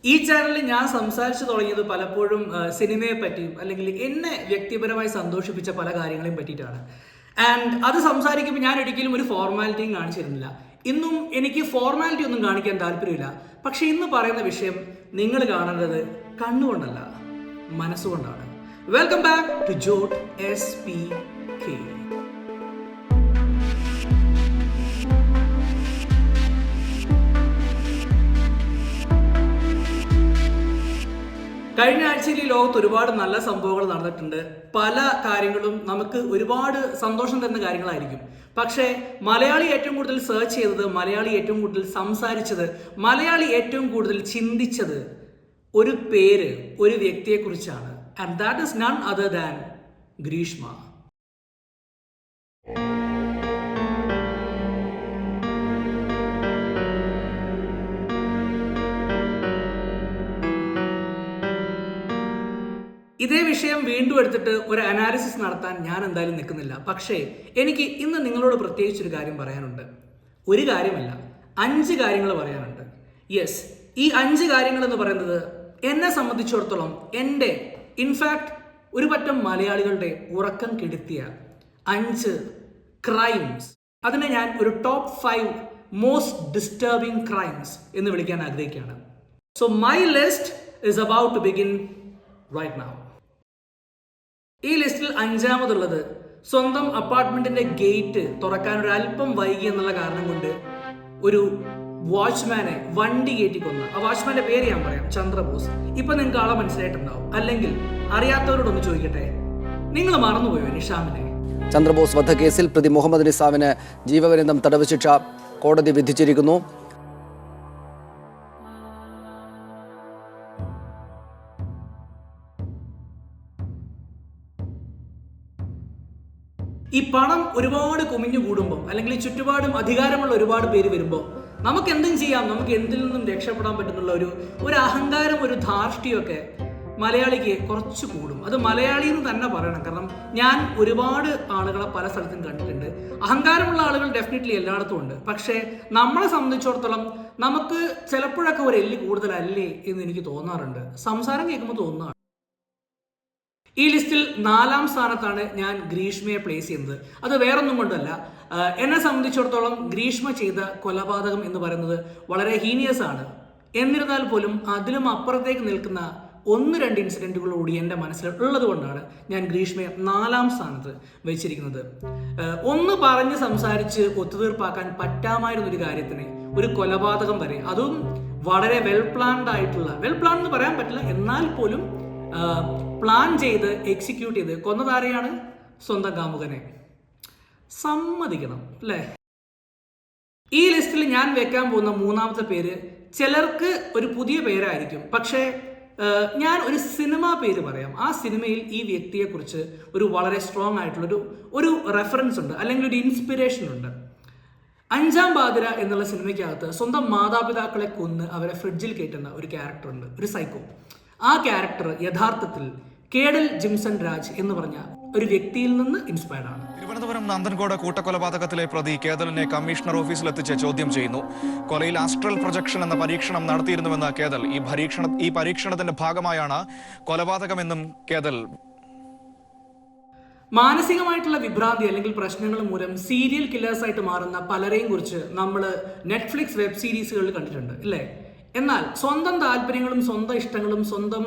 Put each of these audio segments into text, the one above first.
ഈ ചാനലിൽ ഞാൻ സംസാരിച്ചു തുടങ്ങിയത് പലപ്പോഴും സിനിമയെ പറ്റിയും അല്ലെങ്കിൽ എന്നെ വ്യക്തിപരമായി സന്തോഷിപ്പിച്ച പല കാര്യങ്ങളെയും പറ്റിയിട്ടാണ്. ആൻഡ് അത് സംസാരിക്കുമ്പോൾ ഞാൻ ഒരിക്കലും ഒരു ഫോർമാലിറ്റിയും കാണിച്ചിരുന്നില്ല. ഇന്നും എനിക്ക് ഫോർമാലിറ്റി ഒന്നും കാണിക്കാൻ താല്പര്യമില്ല. പക്ഷെ ഇന്ന് പറയുന്ന വിഷയം നിങ്ങൾ കാണേണ്ടത് കണ്ണുകൊണ്ടല്ല, മനസ്സുകൊണ്ടാണ്. വെൽക്കം ബാക്ക് ടു ജോട്ട് SPK. കഴിഞ്ഞ ആഴ്ചയിൽ ഈ ലോകത്ത് ഒരുപാട് നല്ല സംഭവങ്ങൾ നടന്നിട്ടുണ്ട്. പല കാര്യങ്ങളും നമുക്ക് ഒരുപാട് സന്തോഷം തരുന്ന കാര്യങ്ങളായിരിക്കും. പക്ഷേ മലയാളി ഏറ്റവും കൂടുതൽ സെർച്ച് ചെയ്തത്, മലയാളി ഏറ്റവും കൂടുതൽ സംസാരിച്ചത്, മലയാളി ഏറ്റവും കൂടുതൽ ചിന്തിച്ചത് ഒരു പേര്, ഒരു വ്യക്തിയെക്കുറിച്ചാണ്. And that is none other than Greeshma. ഇതേ വിഷയം വീണ്ടും എടുത്തിട്ട് ഒരു അനാലിസിസ് നടത്താൻ ഞാൻ എന്തായാലും നിൽക്കുന്നില്ല. പക്ഷേ എനിക്ക് ഇന്ന് നിങ്ങളോട് പ്രത്യേകിച്ചൊരു കാര്യം പറയാനുണ്ട്. ഒരു കാര്യമല്ല, 5 കാര്യങ്ങൾ പറയാനുണ്ട്. യെസ്, ഈ 5 കാര്യങ്ങൾ എന്ന് പറയുന്നത് എന്നെ സംബന്ധിച്ചിടത്തോളം എൻ്റെ ഇൻഫാക്ട് ഒരു പറ്റം മലയാളികളുടെ ഉറക്കം കെടുത്തിയ 5 ക്രൈംസ്. അതിനെ ഞാൻ ഒരു ടോപ്പ് 5 മോസ്റ്റ് ഡിസ്റ്റർബിംഗ് ക്രൈംസ് എന്ന് വിളിക്കാൻ ആഗ്രഹിക്കുകയാണ്. So my list is about to begin right now. ഈ ലിസ്റ്റിൽ 5-മതുള്ളത് സ്വന്തം അപ്പാർട്ട്മെന്റിന്റെ ഗേറ്റ് തുറക്കാൻ ഒരു അല്പം വൈകി എന്നുള്ള കാരണം കൊണ്ട് ഒരു വാച്ച്മാനെ വണ്ടി കയറ്റി കൊന്ന ആ വാച്ച്മാന്റെ പേര് ഞാൻ പറയാം, ചന്ദ്രബോസ്. ഇപ്പൊ നിങ്ങൾക്ക് ആളെ മനസ്സിലായിട്ടുണ്ടാവും. അല്ലെങ്കിൽ അറിയാത്തവരോടൊന്ന് ചോദിക്കട്ടെ, നിങ്ങൾ മറന്നുപോയോ നിഷാമിനെ? ചന്ദ്രബോസ് വധക്കേസിൽ പ്രതി മുഹമ്മദ് നിസാമിന് ജീവപര്യന്തം തടവ് ശിക്ഷ കോടതി വിധിച്ചിരിക്കുന്നു. ഈ പണം ഒരുപാട് കുമിഞ്ഞു കൂടുമ്പോൾ, അല്ലെങ്കിൽ ചുറ്റുപാടും അധികാരമുള്ള ഒരുപാട് പേര് വരുമ്പോൾ നമുക്ക് എന്തും ചെയ്യാം, നമുക്ക് എന്തിൽ നിന്നും രക്ഷപ്പെടാൻ പറ്റുന്നുള്ള ഒരു അഹങ്കാരം, ഒരു ധാർഷ്ട്യമൊക്കെ മലയാളിക്ക് കുറച്ച് കൂടും. അത് മലയാളി എന്ന് തന്നെ പറയണം. കാരണം ഞാൻ ഒരുപാട് ആളുകളെ പല സ്ഥലത്തും കണ്ടിട്ടുണ്ട്. അഹങ്കാരമുള്ള ആളുകൾ ഡെഫിനറ്റ്ലി എല്ലായിടത്തും ഉണ്ട്. പക്ഷേ നമ്മളെ സംബന്ധിച്ചിടത്തോളം നമുക്ക് ചിലപ്പോഴൊക്കെ ഒരു എല്ല് കൂടുതലല്ലേ എന്ന് എനിക്ക് തോന്നാറുണ്ട്. സംസാരം കേൾക്കുമ്പോൾ തോന്നുന്നതാണ്. ഈ ലിസ്റ്റിൽ 4-ാം സ്ഥാനത്താണ് ഞാൻ ഗ്രീഷ്മയെ പ്ലേസ് ചെയ്യുന്നത്. അത് വേറൊന്നും കൊണ്ടല്ല, എന്നെ സംബന്ധിച്ചിടത്തോളം ഗ്രീഷ്മ ചെയ്ത കൊലപാതകം എന്ന് പറയുന്നത് വളരെ ഹീനിയസ് ആണ്. എന്നിരുന്നാൽ പോലും അതിലും അപ്പുറത്തേക്ക് നിൽക്കുന്ന 1-2 ഇൻസിഡന്റുകൾ കൂടി എൻ്റെ മനസ്സിൽ ഉള്ളത് കൊണ്ടാണ് ഞാൻ ഗ്രീഷ്മയെ 4-ാം സ്ഥാനത്ത് വെച്ചിരിക്കുന്നത്. ഒന്ന് പറഞ്ഞ് സംസാരിച്ച് ഒത്തുതീർപ്പാക്കാൻ പറ്റാമായിരുന്നൊരു കാര്യത്തിന് ഒരു കൊലപാതകം വരെ, അതും വളരെ വെൽ പ്ലാൻഡ് എന്ന് പറയാൻ പറ്റില്ല, എന്നാൽ പോലും പ്ലാൻ ചെയ്ത് എക്സിക്യൂട്ട് ചെയ്ത് കൊന്നതാരെയാണ്? സ്വന്തം കാമുകനെ. സമ്മതിക്കണം അല്ലേ? ഈ ലിസ്റ്റിൽ ഞാൻ വെക്കാൻ പോകുന്ന 3-ാമത്തെ പേര് ചിലർക്ക് ഒരു പുതിയ പേരായിരിക്കും. പക്ഷേ ഞാൻ ഒരു സിനിമാ പേര് പറയാം. ആ സിനിമയിൽ ഈ വ്യക്തിയെക്കുറിച്ച് ഒരു വളരെ സ്ട്രോങ് ആയിട്ടുള്ള ഒരു റെഫറൻസ് ഉണ്ട്, അല്ലെങ്കിൽ ഒരു ഇൻസ്പിറേഷൻ ഉണ്ട്. 5-ാം പാതിര എന്നുള്ള സിനിമയ്ക്കകത്ത് സ്വന്തം മാതാപിതാക്കളെ കൊന്ന് അവരെ ഫ്രിഡ്ജിൽ കയറ്റുന്ന ഒരു ക്യാരക്ടർ ഉണ്ട്, ഒരു സൈക്കോ. ആ ക്യാരക്ടർ യഥാർത്ഥത്തിൽ കേഡൽ ജിംസൺ രാജ് എന്ന് പറഞ്ഞ ഒരു വ്യക്തിയിൽ നിന്ന് ഇൻസ്പയർഡ് ആണ്. തിരുവനന്തപുരം നന്ദൻകോട് കൂട്ടക്കൊലപാതകത്തിലെ പ്രതി കേതലിനെ കമ്മീഷണർ ഓഫീസിലെത്തിച്ച് ചോദ്യം ചെയ്യുന്നു. കൊലയിൽ ആസ്ട്രൽ പ്രൊജക്ഷൻ എന്ന പരീക്ഷണം നടത്തിയിരുന്നുവെന്ന് കേതൽ. ഈ പരീക്ഷണത്തിന്റെ ഭാഗമായാണ് കൊലപാതകമെന്നും കേതൽ. മാനസികമായിട്ടുള്ള വിഭ്രാന്തി അല്ലെങ്കിൽ പ്രശ്നങ്ങൾ മൂലം സീരിയൽ കില്ലേഴ്സായിട്ട് മാറുന്ന പലരെയും കുറിച്ച് നമ്മൾ നെറ്റ്ഫ്ലിക്സ് വെബ് സീരീസുകളിൽ കണ്ടിട്ടുണ്ട് അല്ലേ? എന്നാൽ സ്വന്തം താല്പര്യങ്ങളും സ്വന്തം ഇഷ്ടങ്ങളും സ്വന്തം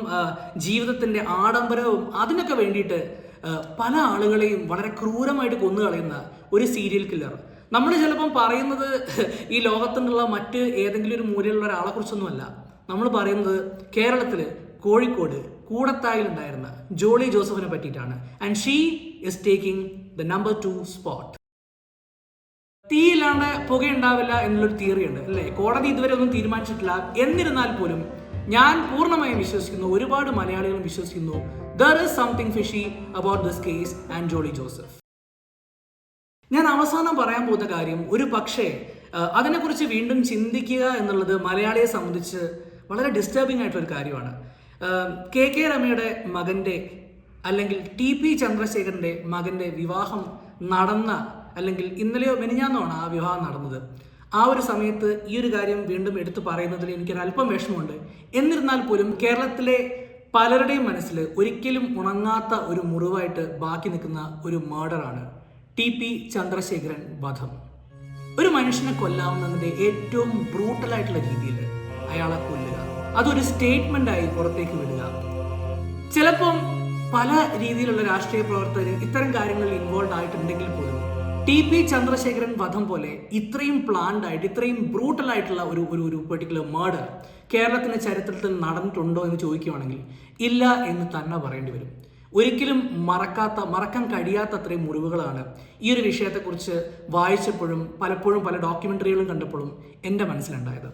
ജീവിതത്തിന്റെ ആഡംബരവും അതിനൊക്കെ വേണ്ടിയിട്ട് പല ആളുകളെയും വളരെ ക്രൂരമായിട്ട് കൊന്നുകളയുന്ന ഒരു സീരിയൽ കില്ലർ. നമ്മൾ ചിലപ്പം പറയുന്നത് ഈ ലോകത്തിനുള്ള മറ്റ് ഏതെങ്കിലും ഒരു മൂലയിലുള്ള ഒരാളെ കുറിച്ചൊന്നുമല്ല. നമ്മൾ പറയുന്നത് കേരളത്തിൽ കോഴിക്കോട് കൂടത്തായിലുണ്ടായിരുന്ന ജോളി ജോസഫിനെ പറ്റിയിട്ടാണ്. And she is taking the number 2 spot. തീയില്ലാണ്ട് പുകയുണ്ടാവില്ല എന്നുള്ളൊരു തിയറി ഉണ്ട് അല്ലേ? കോടതി ഇതുവരെ ഒന്നും തീരുമാനിച്ചിട്ടില്ല. എന്നിരുന്നാൽ പോലും ഞാൻ പൂർണ്ണമായും വിശ്വസിക്കുന്നു, ഒരുപാട് മലയാളികളും വിശ്വസിക്കുന്നു, there is something fishy about this case and Jolly Joseph. ഞാൻ അവസാനം പറയാൻ പോകുന്ന കാര്യം ഒരു പക്ഷേ അതിനെക്കുറിച്ച് വീണ്ടും ചിന്തിക്കുക എന്നുള്ളത് മലയാളിയെ സംബന്ധിച്ച് വളരെ ഡിസ്റ്റർബിംഗ് ആയിട്ടുള്ളൊരു കാര്യമാണ്. KK രമയുടെ മകൻ്റെ അല്ലെങ്കിൽ TP ചന്ദ്രശേഖരൻ്റെ മകൻ്റെ വിവാഹം നടന്ന, അല്ലെങ്കിൽ ഇന്നലെയോ മെനിഞ്ഞാന്നോ ആണ് ആ വിവാഹം നടന്നത്. ആ ഒരു സമയത്ത് ഈ ഒരു കാര്യം വീണ്ടും എടുത്തു പറയുന്നതിൽ എനിക്കൊരല്പം വിഷമമുണ്ട്. എന്നിരുന്നാൽ പോലും കേരളത്തിലെ പലരുടെയും മനസ്സിൽ ഒരിക്കലും ഉണങ്ങാത്ത ഒരു മുറിവായിട്ട് ബാക്കി നിൽക്കുന്ന ഒരു മർഡറാണ് TP ചന്ദ്രശേഖരൻ വധം. ഒരു മനുഷ്യനെ കൊല്ലാവുന്നതിൻ്റെ ഏറ്റവും ബ്രൂട്ടലായിട്ടുള്ള രീതിയിൽ അയാളെ കൊല്ലുക, അതൊരു സ്റ്റേറ്റ്മെൻ്റായി പുറത്തേക്ക് വിടുക. ചിലപ്പം പല രീതിയിലുള്ള രാഷ്ട്രീയ പ്രവർത്തകർ ഇത്തരം കാര്യങ്ങളിൽ ഇൻവോൾവ് ആയിട്ടുണ്ടെങ്കിൽ പോലും TP ചന്ദ്രശേഖരൻ വധം പോലെ ഇത്രയും പ്ലാൻഡ് ആയിട്ട് ഇത്രയും ബ്രൂട്ടലായിട്ടുള്ള ഒരു പെർട്ടിക്കുലർ മർഡർ കേരളത്തിൻ്റെ ചരിത്രത്തിൽ നടന്നിട്ടുണ്ടോ എന്ന് ചോദിക്കുകയാണെങ്കിൽ ഇല്ല എന്ന് തന്നെ പറയേണ്ടി വരും. ഒരിക്കലും മറക്കാൻ കഴിയാത്ത അത്രയും മുറിവുകളാണ് ഈ ഒരു വിഷയത്തെക്കുറിച്ച് വായിച്ചപ്പോഴും പലപ്പോഴും പല ഡോക്യുമെൻ്ററികളും കണ്ടപ്പോഴും എൻ്റെ മനസ്സിലുണ്ടായത്.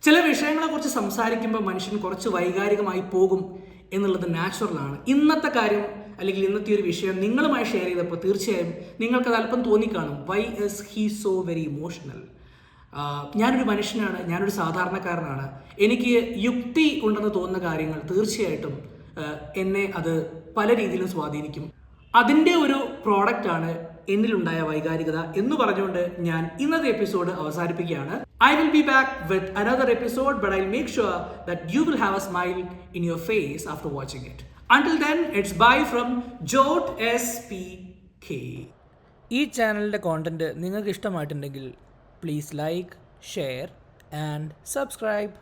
ചില വിഷയങ്ങളെക്കുറിച്ച് സംസാരിക്കുമ്പോൾ മനുഷ്യൻ കുറച്ച് വൈകാരികമായി പോകും എന്നുള്ളത് നാച്ചുറലാണ്. ഇന്നത്തെ കാര്യം അല്ലെങ്കിൽ ഇന്നത്തെ ഒരു വിഷയം നിങ്ങളുമായി ഷെയർ ചെയ്തപ്പോൾ തീർച്ചയായും നിങ്ങൾക്കത് അല്പം തോന്നിക്കാണും. Why is he so very emotional? ഞാനൊരു മനുഷ്യനാണ്, ഞാനൊരു സാധാരണക്കാരനാണ്. എനിക്ക് യുക്തി ഉണ്ടെന്ന് തോന്നുന്ന കാര്യങ്ങൾ തീർച്ചയായിട്ടും എന്നെ അത് പല രീതിയിലും സ്വാധീനിക്കും. അതിൻ്റെ ഒരു പ്രോഡക്റ്റാണ് എന്നിലുണ്ടായ വൈകാരികത എന്ന് പറഞ്ഞുകൊണ്ട് ഞാൻ ഇന്നത്തെ എപ്പിസോഡ് അവസാനിപ്പിക്കുകയാണ്. I will be back with another episode, but I'll make sure that you will have a smile in your face after watching it. Until then, it's bye from Jot SPK. ഈ ചാനലിൻ്റെ content നിങ്ങൾക്ക് ഇഷ്ടമായിട്ടുണ്ടെങ്കിൽ please like, share and subscribe.